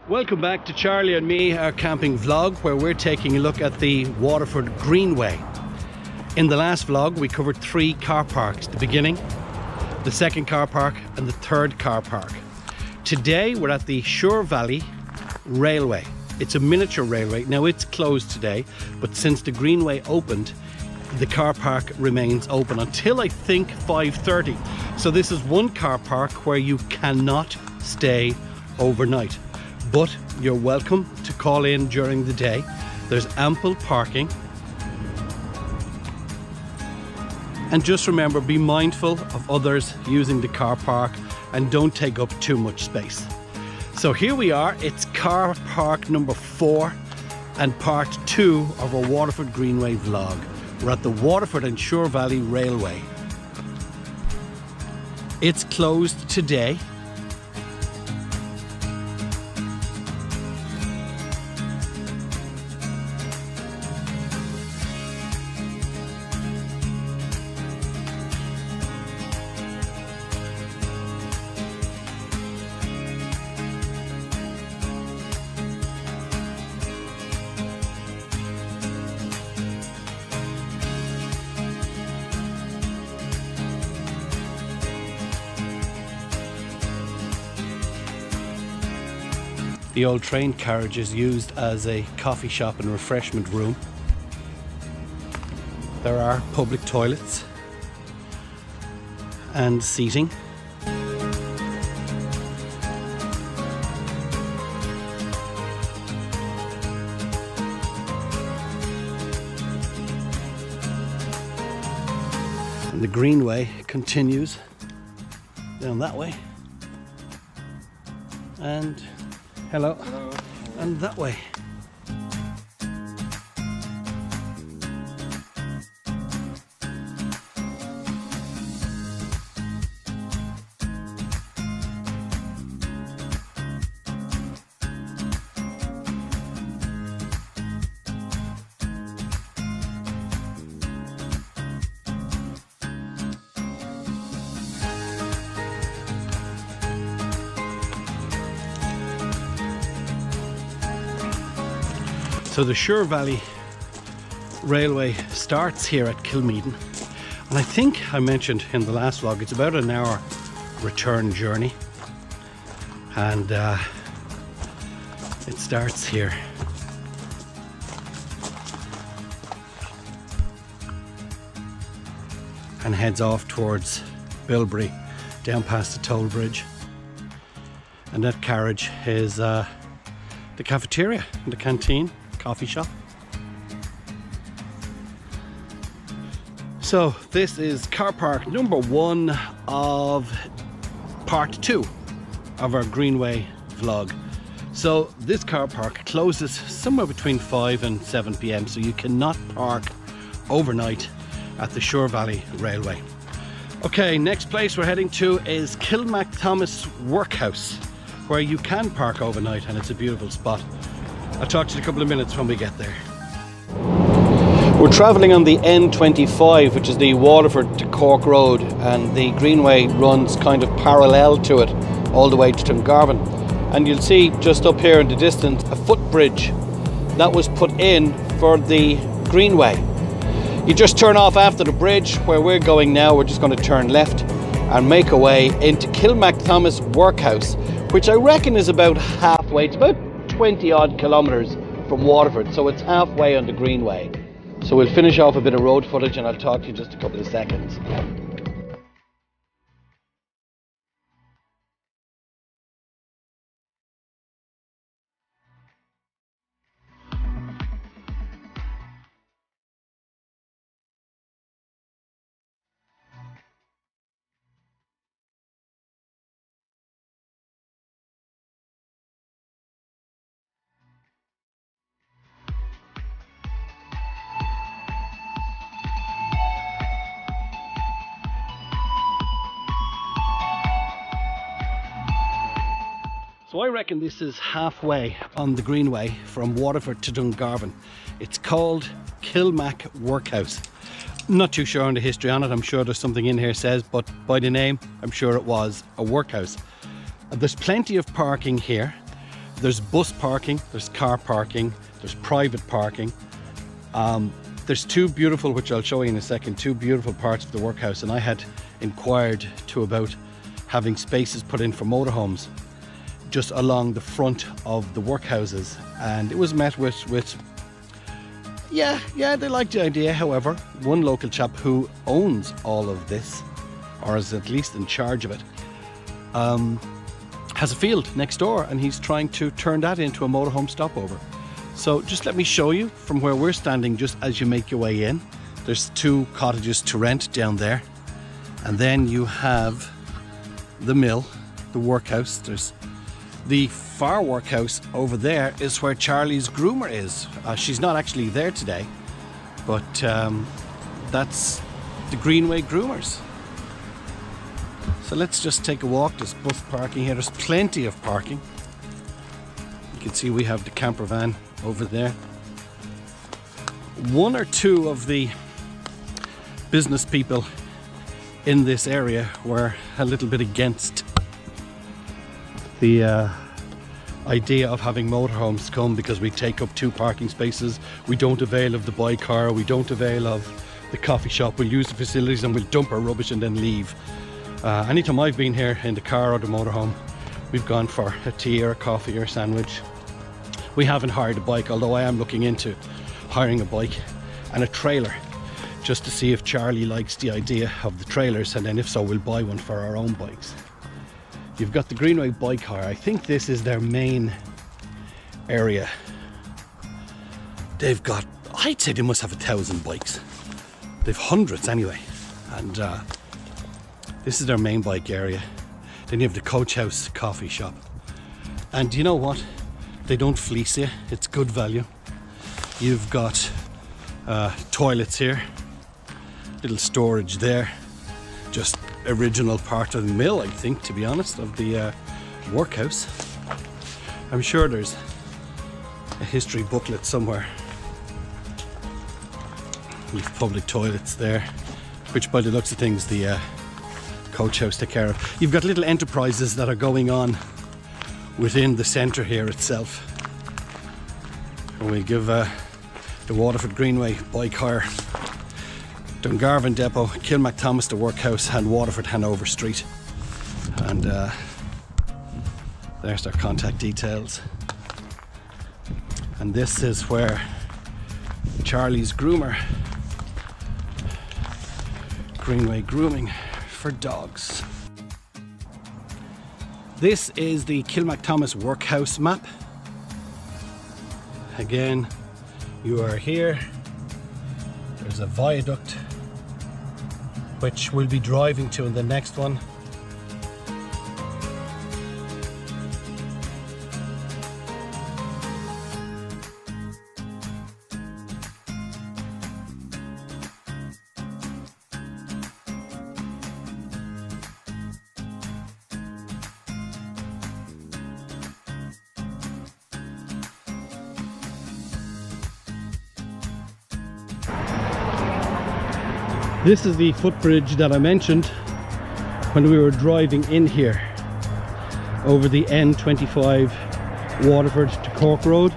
Welcome back to Charlie and me, our camping vlog, where we're taking a look at the Waterford Greenway. In the last vlog we covered 3 car parks: the beginning, the second car park and the third car park. Today we're at the Shore Valley Railway. It's a miniature railway. Now it's closed today, but since the Greenway opened, the car park remains open until I think 5:30. So this is one car park where you cannot stay overnight, but you're welcome to call in during the day. There's ample parking. And just remember, be mindful of others using the car park and don't take up too much space. So here we are, it's car park number 4 and part 2 of our Waterford Greenway vlog. We're at the Waterford and Shore Valley Railway. It's closed today. The old train carriage is used as a coffee shop and refreshment room. There are public toilets and seating. And the Greenway continues down that way. And hello. Hello. And that way. So the Shore Valley Railway starts here at Kilmac, and I think I mentioned in the last vlog it's about an hour return journey, and it starts here. And heads off towards Bilbury, down past the toll bridge. And that carriage is the cafeteria and the canteen. Coffee shop. So this is car park number 1 of part 2 of our Greenway vlog. So this car park closes somewhere between 5 and 7 p.m. so you cannot park overnight at the Shore Valley Railway. Okay, next place we're heading to is Kilmac Workhouse, where you can park overnight, and it's a beautiful spot. I'll talk to you in a couple of minutes when we get there. We're travelling on the N25, which is the Waterford to Cork Road, and the Greenway runs kind of parallel to it all the way to Dungarvan. And you'll see just up here in the distance a footbridge that was put in for the Greenway. You just turn off after the bridge. Where we're going now, we're just going to turn left and make our way into Kilmac Workhouse, which I reckon is about halfway. It's about 20 odd kilometres from Waterford, so it's halfway on the Greenway. So we'll finish off a bit of road footage and I'll talk to you in just a couple of seconds. So I reckon this is halfway on the Greenway from Waterford to Dungarvan. It's called Kilmac Workhouse. Not too sure on the history on it. I'm sure there's something in here says, but by the name, I'm sure it was a workhouse. There's plenty of parking here. There's bus parking, there's car parking, there's private parking. There's two beautiful, which I'll show you in a second, two beautiful parts of the workhouse, and I had inquired about having spaces put in for motorhomes just along the front of the workhouses, and it was met with yeah, they liked the idea. However, one local chap who owns all of this, or is at least in charge of it, has a field next door, and he's trying to turn that into a motorhome stopover. So just let me show you from where we're standing, just as you make your way in. There's two cottages to rent down there, and then you have the mill, the workhouse. There's the far workhouse over there is where Charlie's groomer is. She's not actually there today, but that's the Greenway groomers. So let's just take a walk. There's bus parking here. There's plenty of parking. You can see we have the camper van over there. One or two of the business people in this area were a little bit against the idea of having motorhomes come, because we take up 2 parking spaces, we don't avail of the bike car, we don't avail of the coffee shop, we'll use the facilities and we'll dump our rubbish and then leave. Anytime I've been here in the car or the motorhome, we've gone for a tea or a coffee or a sandwich. We haven't hired a bike, although I am looking into hiring a bike and a trailer, just to see if Charlie likes the idea of the trailers, and then if so, we'll buy one for our own bikes. You've got the Greenway bike hire. I think this is their main area. They've got, I'd say they must have 1,000 bikes. They've hundreds anyway. And this is their main bike area. Then you have the Coach House coffee shop. And you know what? They don't fleece you. It's good value. You've got toilets here. Little storage there. Just original part of the mill, I think, to be honest, of the workhouse. I'm sure there's a history booklet somewhere. You've public toilets there, which by the looks of things the Coach House take care of. You've got little enterprises that are going on within the centre here itself. And we'll give the Waterford Greenway bike hire, Dungarvan Depot, Kilmac Thomas the workhouse, and Waterford Hanover Street. And there's their contact details. And this is where Charlie's groomer, Greenway grooming for dogs. This is the Kilmac Thomas workhouse map. Again, you are here. There's a viaduct which we'll be driving to in the next one. This is the footbridge that I mentioned when we were driving in here over the N25 Waterford to Cork Road.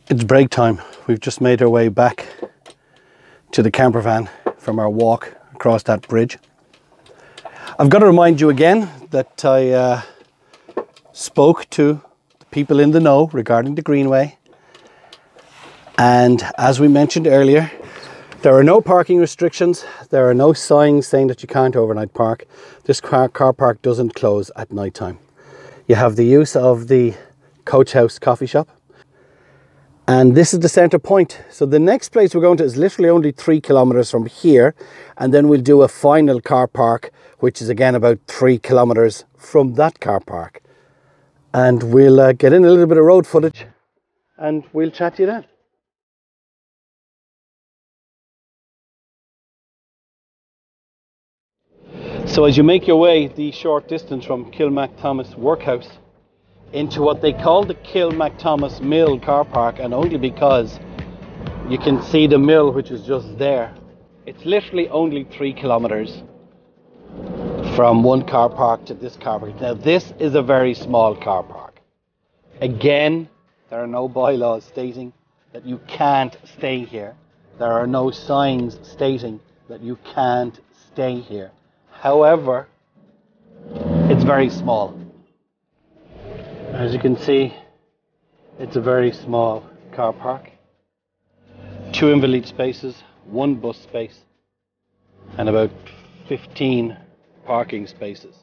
It's break time. We've just made our way back to the camper van from our walk across that bridge. I've got to remind you again that I spoke to the people in the know regarding the Greenway. And as we mentioned earlier, there are no parking restrictions. There are no signs saying that you can't overnight park. This car park doesn't close at night time. You have the use of the Coach House coffee shop. And this is the centre point. So the next place we're going to is literally only 3 kilometres from here. And then we'll do a final car park, which is again about 3 kilometres from that car park. And we'll get in a little bit of road footage and we'll chat to you then. So as you make your way the short distance from Kilmac Thomas Workhouse into what they call the Kilmac Thomas Mill car park, and only because you can see the mill which is just there, it's literally only 3 kilometres from one car park to this car park. Now this is a very small car park. Again, there are no bylaws stating that you can't stay here. There are no signs stating that you can't stay here. However, it's very small. As you can see, it's a very small car park. 2 invalid spaces, 1 bus space, and about 15 parking spaces.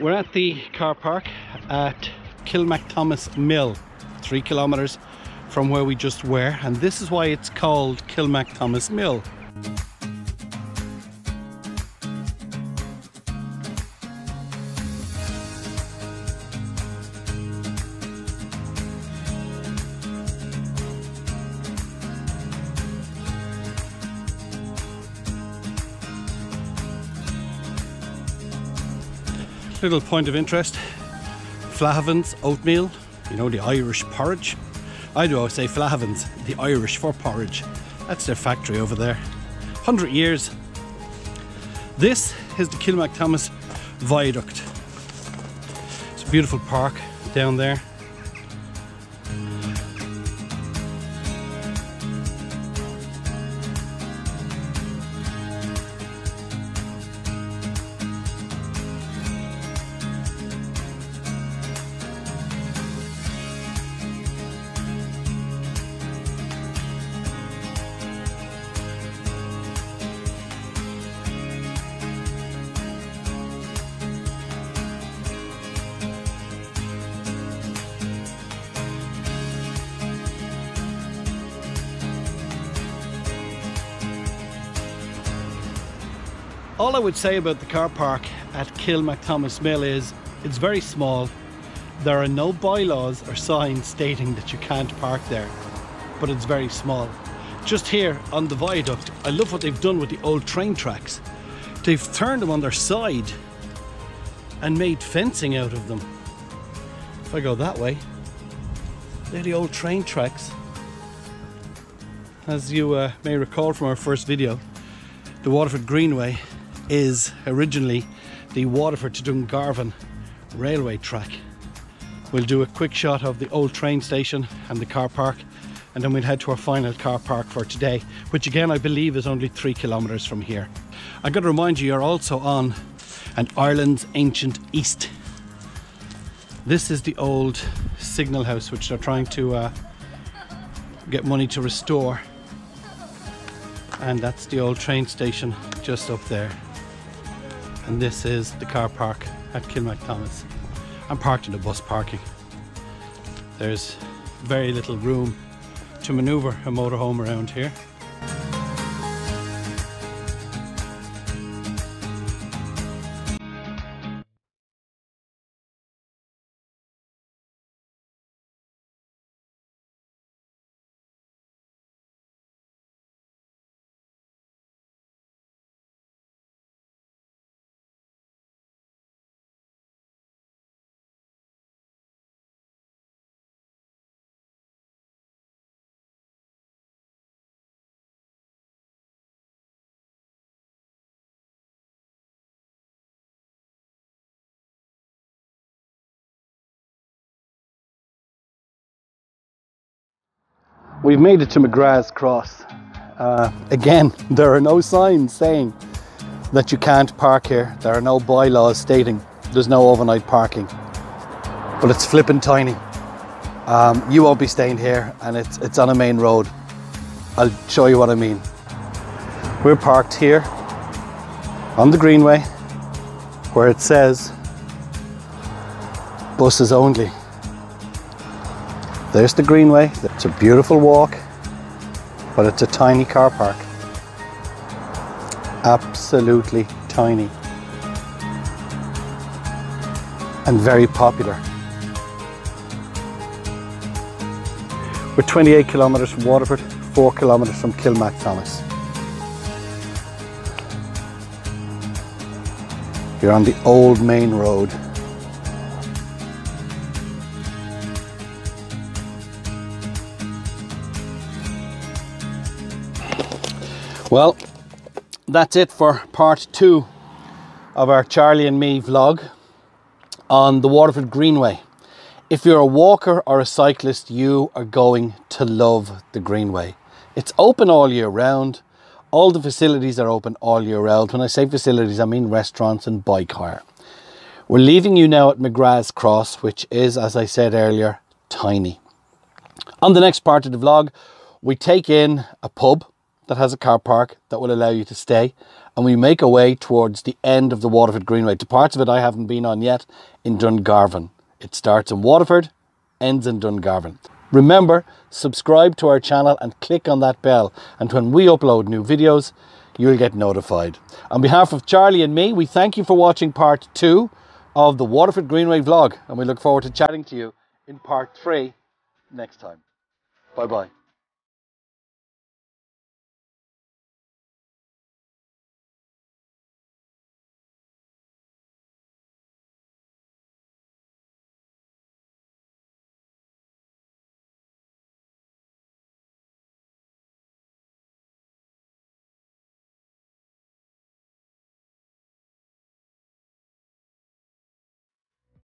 We're at the car park at Kilmac Thomas Mill, 3 kilometres from where we just were, and this is why it's called Kilmac Thomas Mill. Little point of interest, Flahavan's oatmeal, you know, the Irish porridge. I do always say Flahavan's, the Irish for porridge. That's their factory over there. 100 years. This is the Kilmac Thomas Viaduct. It's a beautiful park down there. All I would say about the car park at Kilmac Thomas Mill is it's very small. There are no bylaws or signs stating that you can't park there, but it's very small. Just here on the viaduct, I love what they've done with the old train tracks. They've turned them on their side and made fencing out of them. If I go that way, they're the old train tracks. As you may recall from our first video, the Waterford Greenway is originally the Waterford to Dungarvan railway track. We'll do a quick shot of the old train station and the car park, and then we'll head to our final car park for today, which again I believe is only 3 kilometres from here. I've got to remind you, you're also on an Ireland's Ancient East. This is the old signal house which they're trying to get money to restore, and that's the old train station just up there. And this is the car park at Kilmac Thomas. I'm parked in the bus parking. There's very little room to manoeuvre a motorhome around here. We've made it to McGrath's Cross. Again, there are no signs saying that you can't park here. There are no bylaws stating there's no overnight parking. But it's flippin' tiny. You won't be staying here, and it's on a main road. I'll show you what I mean. We're parked here on the Greenway where it says buses only. There's the Greenway. It's a beautiful walk, but it's a tiny car park. Absolutely tiny. And very popular. We're 28 kilometres from Waterford, 4 kilometres from Kilmac, Thomas. You're on the old main road. Well, that's it for part 2 of our Charlie and me vlog on the Waterford Greenway. If you're a walker or a cyclist, you are going to love the Greenway. It's open all year round. All the facilities are open all year round. When I say facilities, I mean restaurants and bike hire. We're leaving you now at McGrath's Cross, which is, as I said earlier, tiny. On the next part of the vlog, we take in a pub that has a car park that will allow you to stay, and we make our way towards the end of the Waterford Greenway, to parts of it I haven't been on yet, in Dungarvan. It starts in Waterford, ends in Dungarvan. Remember, subscribe to our channel and click on that bell, and when we upload new videos, you'll get notified. On behalf of Charlie and me, we thank you for watching part 2 of the Waterford Greenway vlog, and we look forward to chatting to you in part 3 next time. Bye bye.